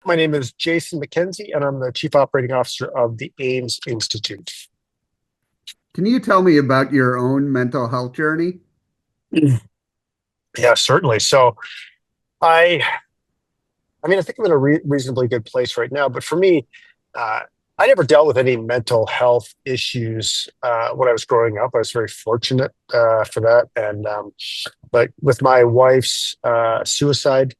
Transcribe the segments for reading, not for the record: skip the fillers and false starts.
My name is Jason McKenzie, and I'm the Chief Operating Officer of the Ames Institute. Can you tell me about your own mental health journey? Yeah, certainly. So I, I think I'm in a reasonably good place right now. But for me, uh, I never dealt with any mental health issues when I was growing up. I was very fortunate for that. But with my wife's suicide,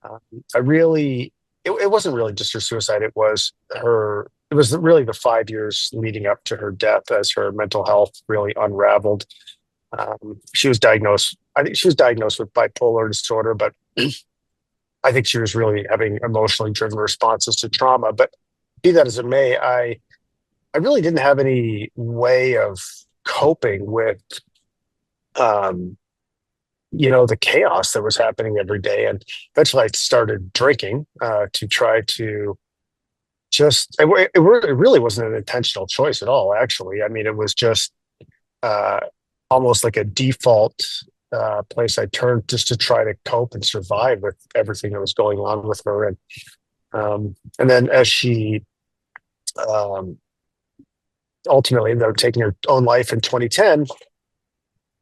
um, I really, it wasn't really just her suicide. It was her. It was really the 5 years leading up to her death as her mental health really unraveled. She was diagnosed. I think she was diagnosed with bipolar disorder, but I think she was really having emotionally driven responses to trauma. But be that as it may, I really didn't have any way of coping with um, the chaos that was happening every day. And eventually, I started drinking to try to it really wasn't an intentional choice at all. Actually, I mean, it was just uh, almost like a default place I turned just to try to cope and survive with everything that was going on with her. And then as she um, ultimately ended up taking her own life in 2010,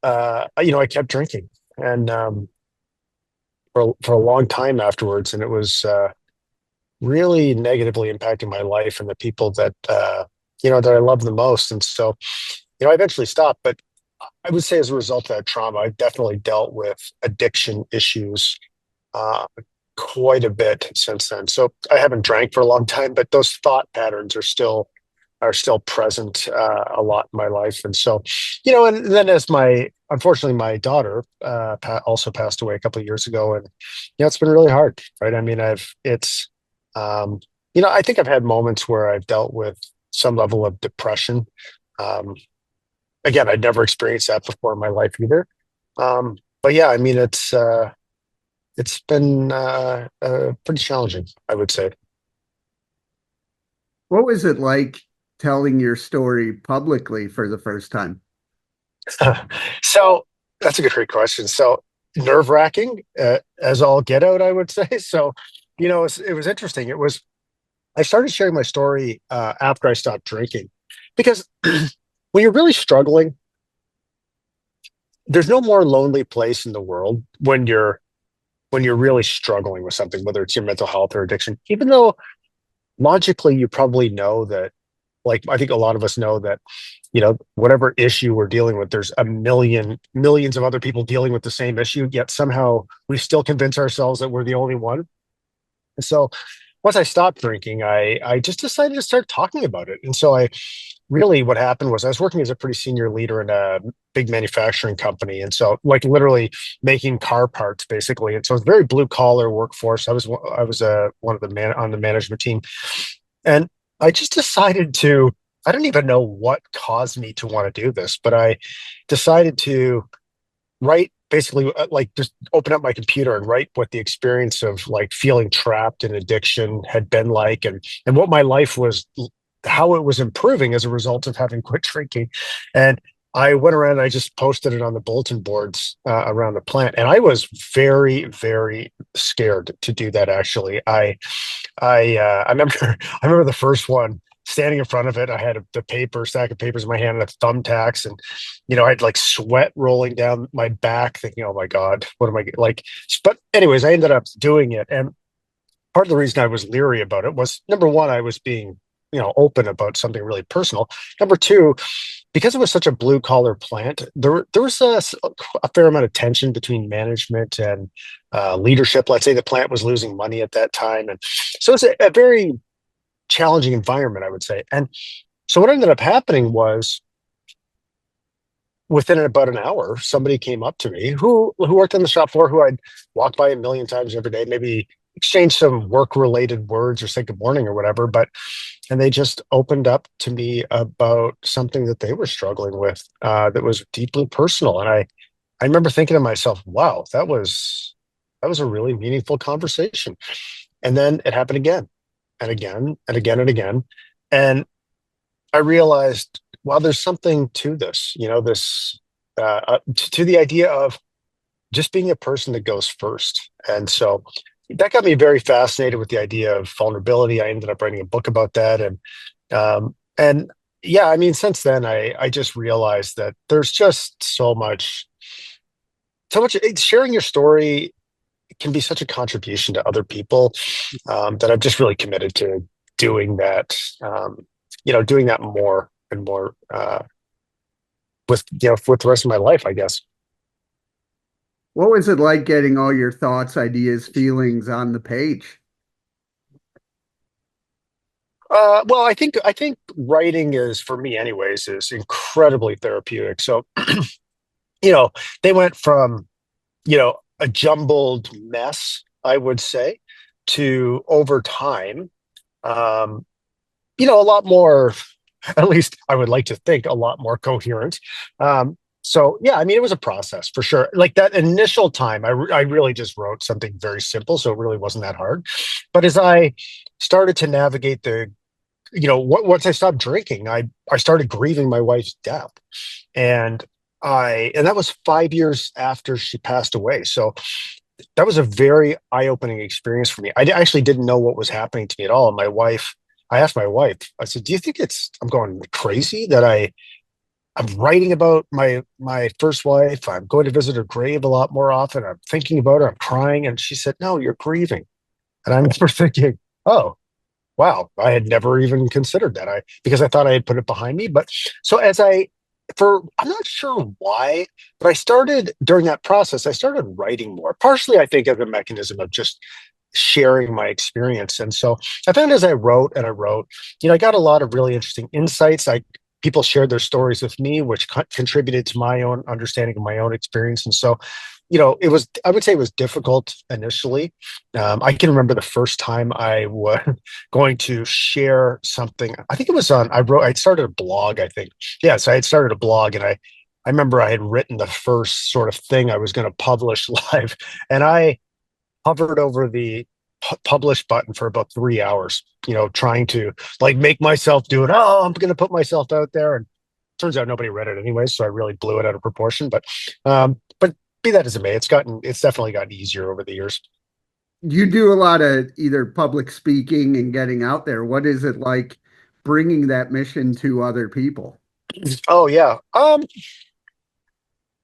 I kept drinking and for a long time afterwards, and it was really negatively impacting my life and the people that I love the most. And so, I eventually stopped, but I would say as a result of that trauma, I definitely dealt with addiction issues uh, quite a bit since then. So I haven't drank for a long time, but those thought patterns are still present a lot in my life. And so, and then as my unfortunately my daughter also passed away a couple of years ago, and it's been really hard, right? I mean, um, I think I've had moments where I've dealt with some level of depression. Um, Again, I'd never experienced that before in my life either. But yeah, I mean, it's been pretty challenging, I would say. What was it like telling your story publicly for the first time? So that's a great question. So nerve-wracking, as all get out, I would say. So, it was interesting. I started sharing my story after I stopped drinking because when you're really struggling, there's no more lonely place in the world when you're really struggling with something, whether it's your mental health or addiction. Even though logically you probably know that, like I think a lot of us know that, whatever issue we're dealing with, there's millions of other people dealing with the same issue, yet somehow we still convince ourselves that we're the only one. And so once I stopped drinking, I just decided to start talking about it. And so I really what happened was I was working as a pretty senior leader in a big manufacturing company. And so like literally making car parts basically. And so it's very blue collar workforce. I was one of the man on the management team. And I just decided to, I don't even know what caused me to want to do this, but I decided to write basically like just open up my computer and write what the experience of like feeling trapped in addiction had been like, and what my life was, how it was improving as a result of having quit drinking. And I went around and I just posted it on the bulletin boards around the plant, and I was very, very scared to do that. Actually, I remember I remember the first one standing in front of it. I had the stack of papers in my hand and a thumbtacks, and I had like sweat rolling down my back, thinking, "Oh my God, what am I like?" But anyways, I ended up doing it, and part of the reason I was leery about it was number one, I was being open about something really personal. Number two, because it was such a blue collar plant, there was a fair amount of tension between management and leadership. Let's say the plant was losing money at that time, and so it's a very challenging environment, I would say. And so what ended up happening was within about an hour, somebody came up to me who worked on the shop floor, who I'd walked by a million times every day, maybe exchange some work related words or say good morning or whatever, but and they just opened up to me about something that they were struggling with that was deeply personal. And I remember thinking to myself, wow, that was a really meaningful conversation. And then it happened again and again and again and again. And I realized, well, there's something to this, this to the idea of just being a person that goes first. And so that got me very fascinated with the idea of vulnerability. I ended up writing a book about that, and yeah, I mean, since then, I just realized that there's just so much sharing your story can be such a contribution to other people, that I've just really committed to doing that. Doing that more and more, with the rest of my life, I guess. What was it like getting all your thoughts, ideas, feelings on the page? Well, I think writing is, for me, anyways, is incredibly therapeutic. So, you know, they went from a jumbled mess, I would say, to over time, um, a lot more, at least I would like to think, a lot more coherent. So yeah, I mean, it was a process for sure. Like that initial time, I really just wrote something very simple, so it really wasn't that hard. But as I started to navigate once I stopped drinking, I started grieving my wife's death, and and that was 5 years after she passed away. So that was a very eye-opening experience for me. I actually didn't know what was happening to me at all. And I asked my wife, I said, "Do you think I'm going crazy that I'm writing about my first wife? I'm going to visit her grave a lot more often. I'm thinking about her. I'm crying." And she said, "No, you're grieving." And I remember thinking, "Oh, wow, I had never even considered that. Because I thought I had put it behind me." But so I'm not sure why, but I started during that process, I started writing more, partially, I think, as a mechanism of just sharing my experience. And so I found, as I wrote and I wrote, I got a lot of really interesting insights. People shared their stories with me, which contributed to my own understanding of my own experience. And so, I would say it was difficult initially. I can remember the first time I was going to share something. I think it was I started a blog, I think. Yeah, so I had started a blog, and I remember I had written the first sort of thing I was going to publish live, and I hovered over the publish button for about 3 hours, trying to like make myself do it. Oh, I'm going to put myself out there. And turns out nobody read it anyway. So I really blew it out of proportion. But be that as it may, it's definitely gotten easier over the years. You do a lot of either public speaking and getting out there. What is it like bringing that mission to other people? Oh yeah. I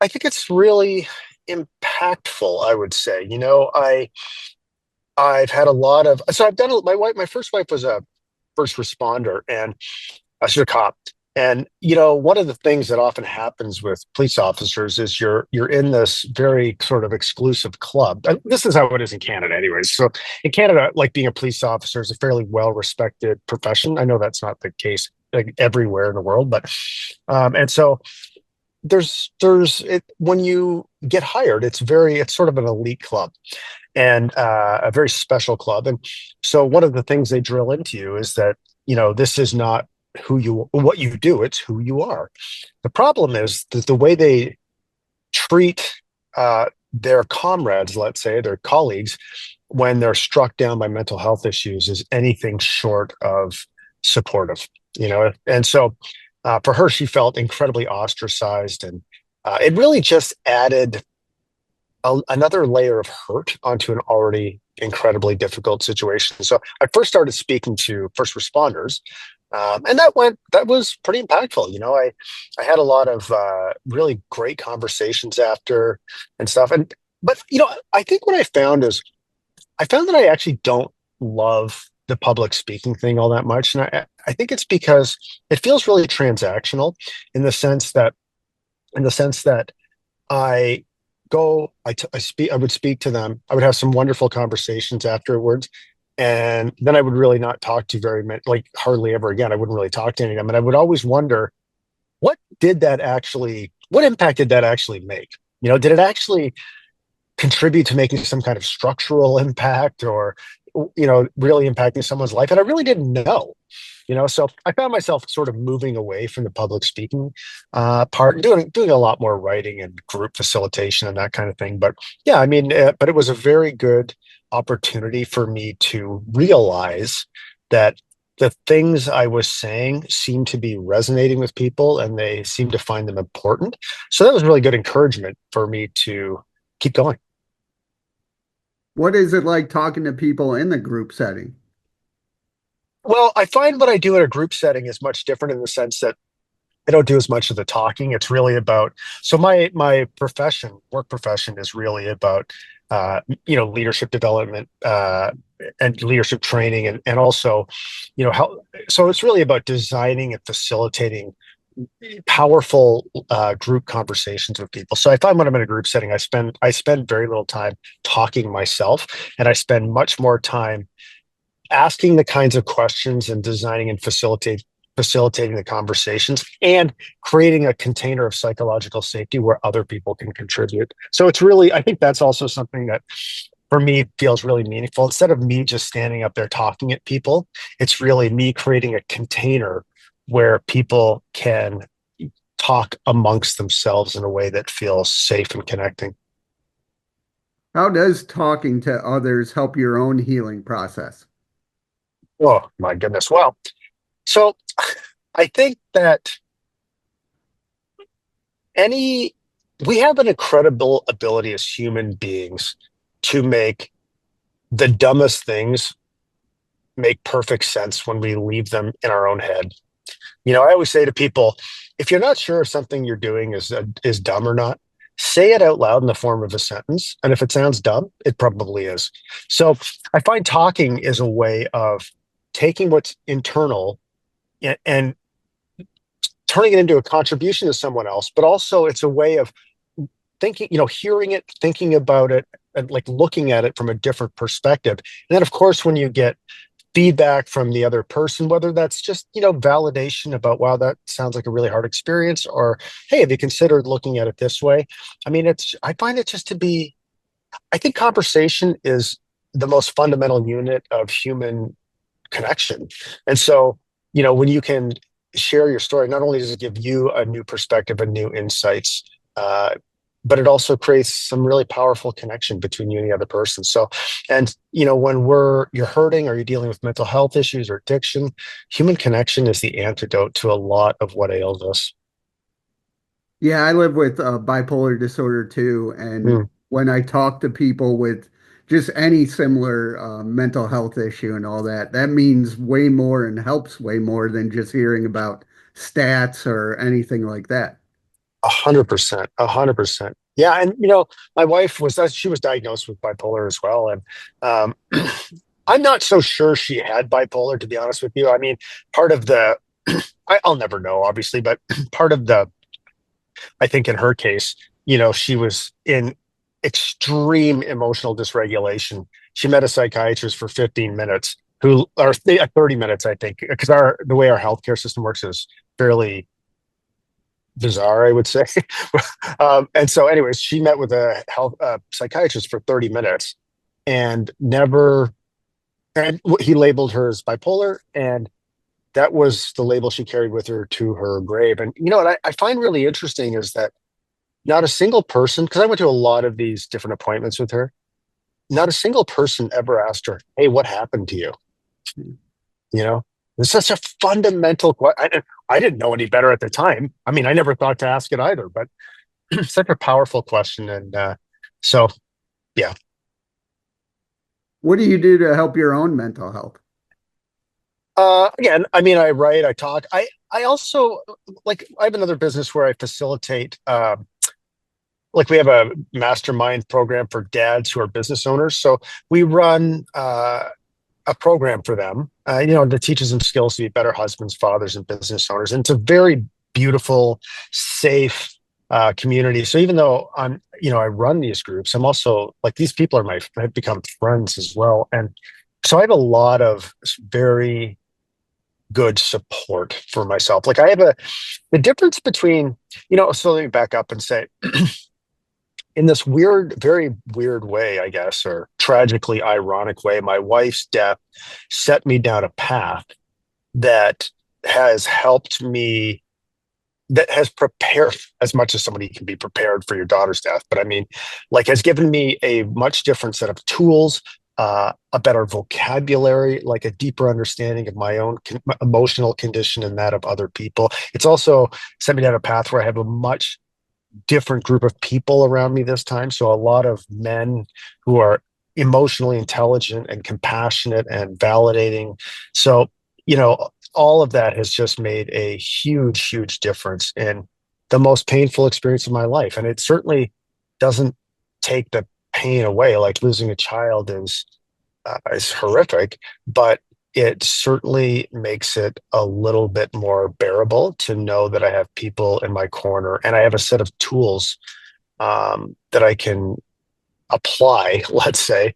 think it's really impactful, I would say. I've had a lot of, so I've done, my first wife was a first responder, and she's a cop. And one of the things that often happens with police officers is you're in this very sort of exclusive club. This is how it is in Canada, anyways. So in Canada, like, being a police officer is a fairly well respected profession. I know that's not the case like everywhere in the world, but and so there's it when you get hired, it's sort of an elite club, and a very special club. And so one of the things they drill into you is that, this is not what you do, it's who you are. The problem is that the way they treat their comrades, let's say their colleagues, when they're struck down by mental health issues, is anything short of supportive. And so for her, she felt incredibly ostracized, and it really just added another layer of hurt onto an already incredibly difficult situation. So I first started speaking to first responders, and that was pretty impactful. I had a lot of really great conversations after and stuff. But I think what I found that I actually don't love the public speaking thing all that much, and I think it's because it feels really transactional, in the sense that in the sense that I I would speak to them. I would have some wonderful conversations afterwards. And then I would really not talk to very many, like hardly ever again. I wouldn't really talk to any of them. And I would always wonder, what impact did that actually make? Did it actually contribute to making some kind of structural impact, or really impacting someone's life? And I really didn't know. So I found myself sort of moving away from the public speaking part, and doing a lot more writing and group facilitation and that kind of thing. But yeah, I mean, but it was a very good opportunity for me to realize that the things I was saying seemed to be resonating with people, and they seemed to find them important. So that was really good encouragement for me to keep going. What is it like talking to people in the group setting? Well, I find what I do in a group setting is much different in the sense that I don't do as much of the talking. It's really about, so my profession, work profession is really about leadership development and leadership training and also, how so it's really about designing and facilitating powerful group conversations with people. So I find when I'm in a group setting, I spend very little time talking myself, and I spend much more time asking the kinds of questions and designing and facilitating the conversations and creating a container of psychological safety where other people can contribute. So it's really, I think that's also something that for me feels really meaningful. Instead of me just standing up there talking at people, it's really me creating a container where people can talk amongst themselves in a way that feels safe and connecting. How does talking to others help your own healing process? Oh my goodness. Well, so I think that any we have an incredible ability as human beings to make the dumbest things make perfect sense when we leave them in our own head. I always say to people, if you're not sure if something you're doing is dumb or not, say it out loud in the form of a sentence. And if it sounds dumb, it probably is. So I find talking is a way of taking what's internal and turning it into a contribution to someone else, but also it's a way of thinking, hearing it, thinking about it, and like looking at it from a different perspective. And then, of course, when you get feedback from the other person, whether that's just, validation about, wow, that sounds like a really hard experience, or, hey, have you considered looking at it this way? I mean, I find it just to be, I think conversation is the most fundamental unit of human connection. And so, when you can share your story, not only does it give you a new perspective and new insights, uh, but it also creates some really powerful connection between you and the other person. So, and when you're hurting or you're dealing with mental health issues or addiction, human connection is the antidote to a lot of what ails us. Yeah, I live with bipolar disorder too. And Mm, when I talk to people with just any similar mental health issue and all that, that means way more and helps way more than just hearing about stats or anything like that. 100%, 100%. Yeah, and my wife she was diagnosed with bipolar as well, and I'm not so sure she had bipolar, to be honest with you. I mean, part of the I'll never know, obviously, but part of the I think in her case, she was in extreme emotional dysregulation. She met a psychiatrist for 15 minutes, who or 30 minutes, I think, because the way our healthcare system works is fairly bizarre, I would say. And so, anyways, she met with a health psychiatrist for 30 minutes and never, and he labeled her as bipolar. And that was the label she carried with her to her grave. And what I find really interesting is that not a single person, because I went to a lot of these different appointments with her, not a single person ever asked her, "Hey, what happened to you?" You know, it's such a fundamental question. I didn't know any better at the time. I mean, I never thought to ask it either, but such a powerful question. And so, yeah. What do you do to help your own mental health? Again, I mean, I write, I talk. I also I have another business where I facilitate. Like we have a mastermind program for dads who are business owners. So we run a program for them, that teaches them skills to be better husbands, fathers, and business owners. And it's a very beautiful, safe community. So even though I run these groups, I'm also like these people have become friends as well. And so I have a lot of very good support for myself. Like the difference between, so let me back up and say, in this weird, very weird way, I guess, or tragically ironic way, my wife's death set me down a path that has helped me, that has prepared as much as somebody can be prepared for your daughter's death. But I mean, like, has given me a much different set of tools, a better vocabulary, like a deeper understanding of my own emotional condition and that of other people. It's also sent me down a path where I have a much different group of people around me this time. So a lot of men who are emotionally intelligent and compassionate and validating. So, all of that has just made a huge, huge difference in the most painful experience of my life. And it certainly doesn't take the pain away. Like losing a child is horrific, but it certainly makes it a little bit more bearable to know that I have people in my corner and I have a set of tools that I can apply, let's say,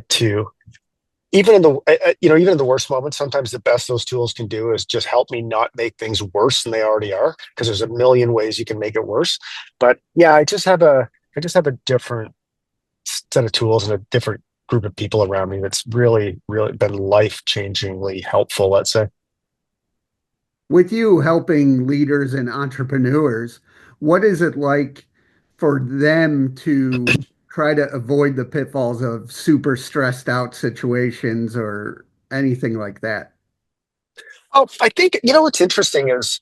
to even in even in the worst moments. Sometimes the best those tools can do is just help me not make things worse than they already are, because there's a million ways you can make it worse. But yeah, I just have a different set of tools and a different group of people around me that's really, really been life changingly helpful, let's say. With you helping leaders and entrepreneurs, what is it like for them to try to avoid the pitfalls of super stressed out situations or anything like that? Oh, I think, what's interesting is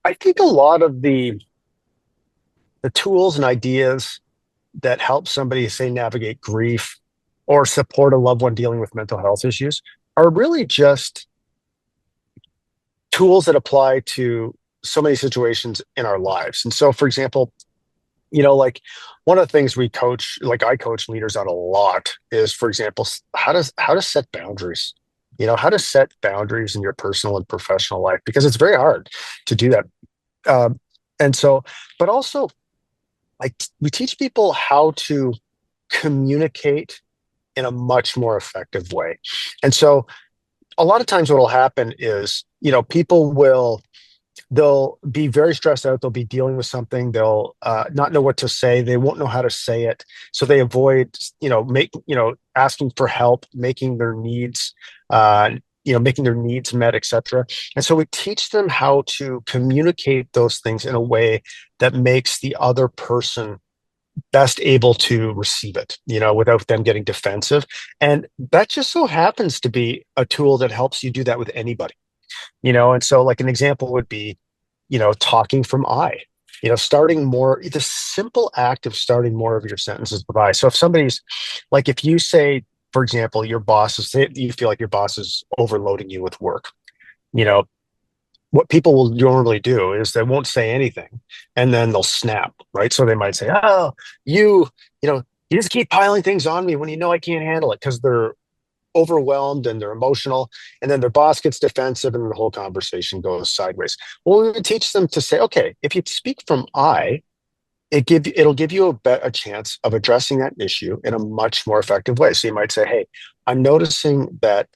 I think a lot of the tools and ideas that help somebody, say, navigate grief or support a loved one dealing with mental health issues are really just tools that apply to so many situations in our lives. And so, for example, like one of the things I coach leaders on a lot is, for example, how to set boundaries. How to set boundaries in your personal and professional life, because it's very hard to do that. Um, and so, but also, like, we teach people how to communicate in a much more effective way. And so a lot of times what will happen is, people they'll be very stressed out. They'll be dealing with something. They'll not know what to say. They won't know how to say it. So they avoid, asking for help, making their needs met, etc. And so we teach them how to communicate those things in a way that makes the other person best able to receive it, without them getting defensive. And that just so happens to be a tool that helps you do that with anybody. And so, like, an example would be, talking from I, starting more, the simple act of starting more of your sentences with I. So if you say, for example, you feel like your boss is overloading you with work, you know, what people will normally do is they won't say anything and then they'll snap, right? So they might say, "Oh, you, you just keep piling things on me when you know I can't handle it," because they're overwhelmed and they're emotional, and then their boss gets defensive and the whole conversation goes sideways. Well, we would teach them to say, okay, if you speak from I, it'll give you a chance of addressing that issue in a much more effective way. So you might say, hey, I'm noticing that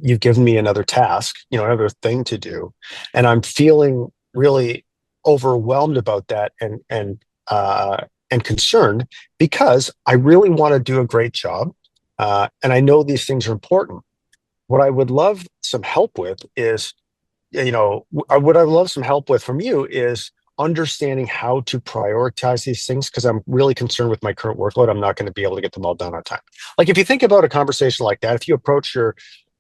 you've given me another task, another thing to do, and I'm feeling really overwhelmed about that, and concerned, because I really want to do a great job, and I know these things are important. What I would love some help with is, what I would love some help with from you is understanding how to prioritize these things, because I'm really concerned with my current workload. I'm not going to be able to get them all done on time. Like, if you think about a conversation like that, if you approach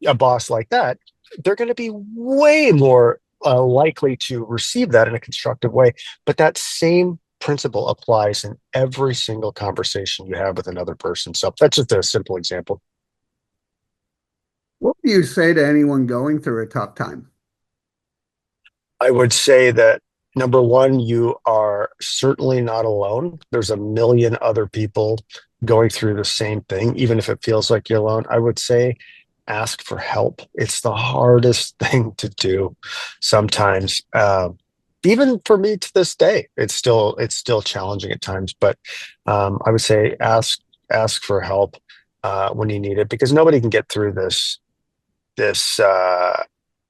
a boss like that, they're going to be way more likely to receive that in a constructive way. But that same principle applies in every single conversation you have with another person. So that's just a simple example. What do you say to anyone going through a tough time? I would say that, number one, you are certainly not alone. There's a million other people going through the same thing, even if it feels like you're alone. I would say ask for help. It's the hardest thing to do sometimes. Even for me to this day, it's still challenging at times. But I would say ask for help when you need it, because nobody can get through this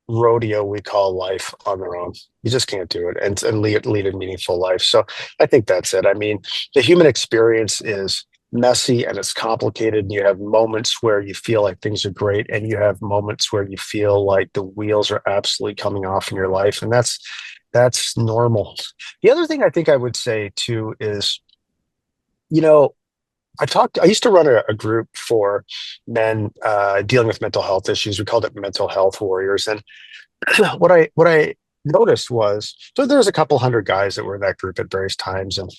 rodeo we call life on their own. You just can't do it, and lead a meaningful life. So I think that's it. I mean, the human experience is messy and it's complicated. And you have moments where you feel like things are great, and you have moments where you feel like the wheels are absolutely coming off in your life, and that's normal. The other thing I think I would say too is, you know, I used to run a group for men dealing with mental health issues. We called it Mental Health Warriors. And what I noticed was, so there was a couple hundred guys that were in that group at various times, and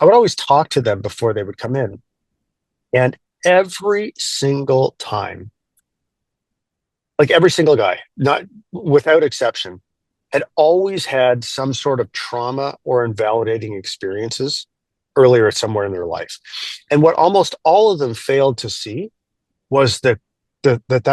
I would always talk to them before they would come in. And every single time, like every single guy, not without exception, had always had some sort of trauma or invalidating experiences earlier somewhere in their life. And what almost all of them failed to see was that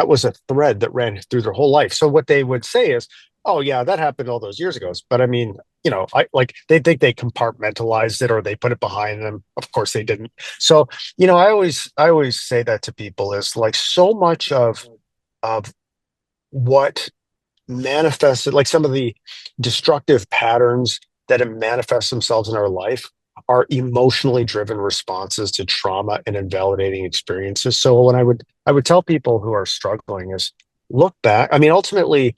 was a thread that ran through their whole life. So what they would say is, "Oh yeah, that happened all those years ago." But I mean, I like they think they compartmentalized it or they put it behind them. Of course they didn't. So, I always say that to people is like so much of what manifested, like some of the destructive patterns that have manifest themselves in our life are emotionally driven responses to trauma and invalidating experiences. So when I would tell people who are struggling is look back. I mean, ultimately,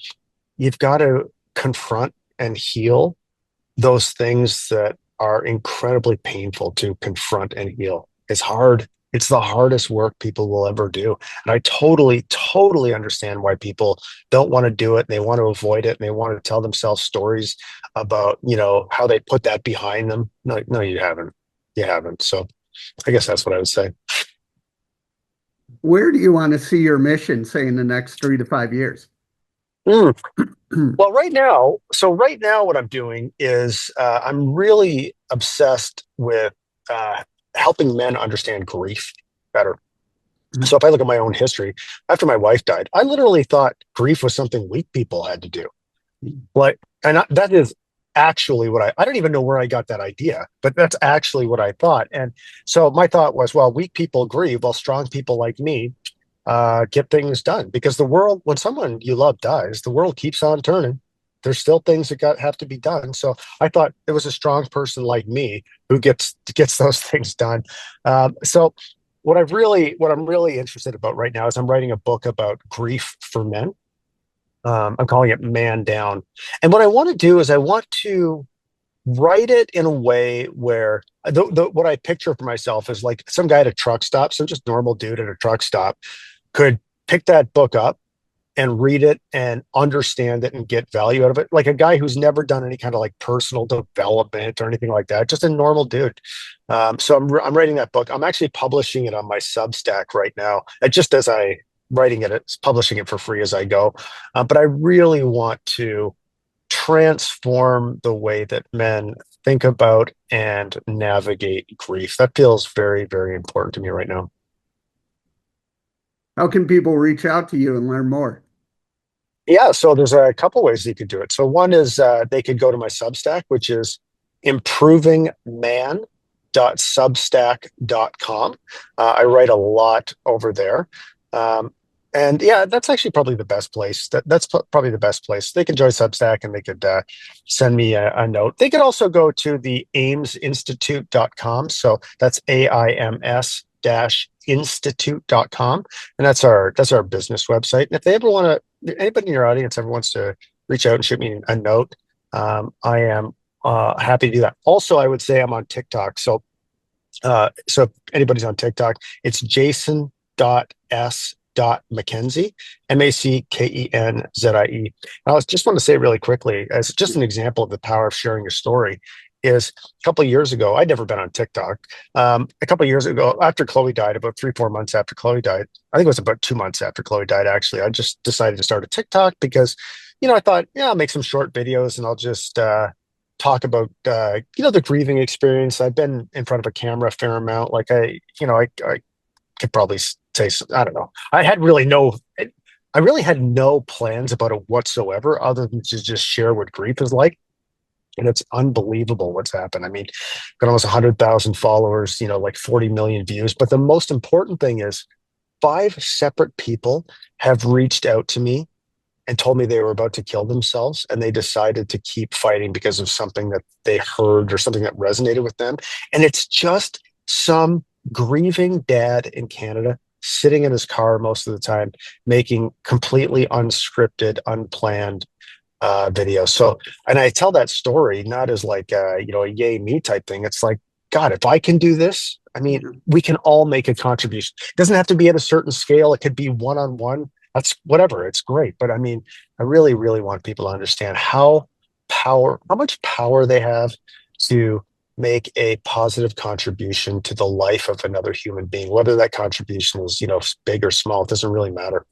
you've got to confront and heal those things that are incredibly painful to confront and heal. It's hard. It's the hardest work people will ever do. And I totally, totally understand why people don't want to do it. And they want to avoid it. And they want to tell themselves stories about, how they put that behind them. No, no, you haven't. You haven't. So I guess that's what I would say. Where do you want to see your mission, say, in the next 3 to 5 years? Mm. Well, right now, what I'm doing is I'm really obsessed with uh, helping men understand grief better. So if I look at my own history, after my wife died, I literally thought grief was something weak people had to do. Like, and that is actually what I don't even know where I got that idea, but that's actually what I thought. And so my thought was, well, weak people grieve while strong people like me get things done because the world, when someone you love dies, the world keeps on turning. There's still things that have to be done. So I thought it was a strong person like me who gets those things done. So what I'm really interested about right now is I'm writing a book about grief for men. I'm calling it Man Down. And what I want to do is I want to write it in a way where what I picture for myself is like some guy at a truck stop, some just normal dude at a truck stop could pick that book up and read it and understand it and get value out of it. Like a guy who's never done any kind of like personal development or anything like that, just a normal dude. So I'm writing that book. I'm actually publishing it on my Substack right now. And just as I writing it, it's publishing it for free as I go. But I really want to transform the way that men think about and navigate grief. That feels very, very important to me right now. How can people reach out to you and learn more? Yeah, so there's a couple ways you could do it. So one is they could go to my Substack, which is improvingman.substack.com. I write a lot over there. Um, and yeah, that's actually probably the best place. That's probably the best place. They can join Substack and they could send me a note. They could also go to the amesinstitute.com. So that's AIMS dash institute.com. And that's our business website. And if they ever want to, anybody in your audience ever wants to reach out and shoot me a note, I am happy to do that. Also, I would say I'm on TikTok. So if anybody's on TikTok, it's jason.s.mckenzie, MacKenzie. I just want to say really quickly, as just an example of the power of sharing your story, is a couple of years ago, I'd never been on TikTok. A couple of years ago, after Chloe died, about 3, 4 months after Chloe died, I think it was about 2 months after Chloe died, actually, I just decided to start a TikTok because, I thought, yeah, I'll make some short videos and I'll just talk about the grieving experience. I've been in front of a camera a fair amount. Like I could probably say I don't know. I really had no plans about it whatsoever, other than to just share what grief is like. And it's unbelievable what's happened. I mean, got almost 100,000 followers, like 40 million views. But the most important thing is 5 separate people have reached out to me and told me they were about to kill themselves and they decided to keep fighting because of something that they heard or something that resonated with them. And it's just some grieving dad in Canada sitting in his car most of the time, making completely unscripted, unplanned videos. So, and I tell that story not as like, a yay me type thing. It's like, God, if I can do this, I mean, we can all make a contribution. It doesn't have to be at a certain scale. It could be one-on-one. That's whatever. It's great. But I mean, I really, really want people to understand how much power they have to make a positive contribution to the life of another human being, whether that contribution is, big or small, it doesn't really matter.